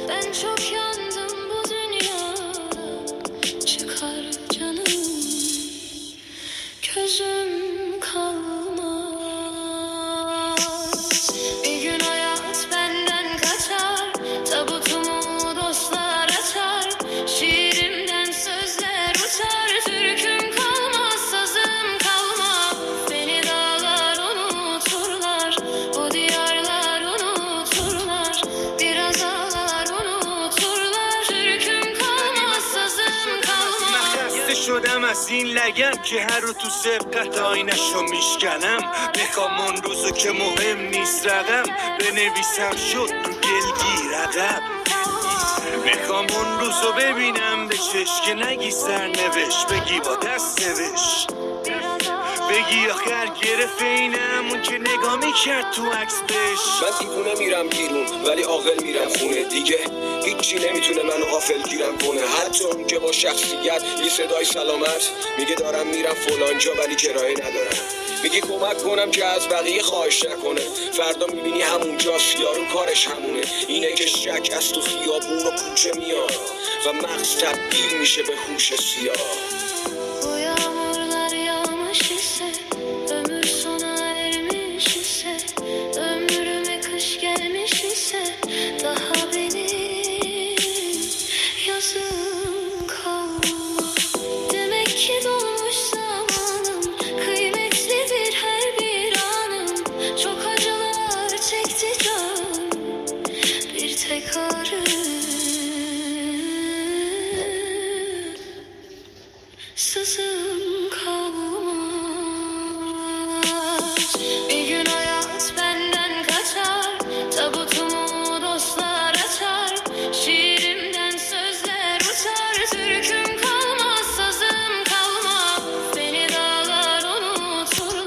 Ben çok yandım bu dünyada. Çıkar canım, gözüm kalmaz. Bir gün hayat benden kaçar, tabutumu dostlar açar. Şiirimden sözler uçar, türküm kalmaz, sazım kalmaz. Beni dağlar unuturlar, bu diyarlar unuturlar. Biraz ağlar unuturlar, türküm kalmaz, sazım kalmaz. خسته شدم از این لگم که هر رو تو سبقت آینشو میشکنم. میخوام اون روزو که مهم نیست رقم بنویسم شد رو گلگیر عقب. میخوام اون روزو ببینم به چش که نگی سرنوشت بگی با دست نوشت. بگی آخر گرفت اینم اون که نگاه میکرد تو عکس بش. من دیوونه میرم بیرون ولی عاقل میرم خونه دیگه. هیچی نمیتونه منو غافل گیرم کنه، حتی اون که با شخصیت یه صدای سلامت میگه دارم میرم فلان جا ولی کرایه ندارم. میگه کمک کنم که از بقیه خواهش نکنه، فردا میبینی همونجاست یارو کارش همونه. اینه که شک از تو خیابون و کوچه میاد و مغز تبدیل میشه به هوش سیاه. Bu yağmurlar yağmış ise, ömür sona ermiş ise, ömrüme kış gelmiş ise, daha benim yazım kalmaz. Demek ki dolmuş zamanım, kıymetli bir her bir anım. Çok acılar çekti canım, bir tek ağrı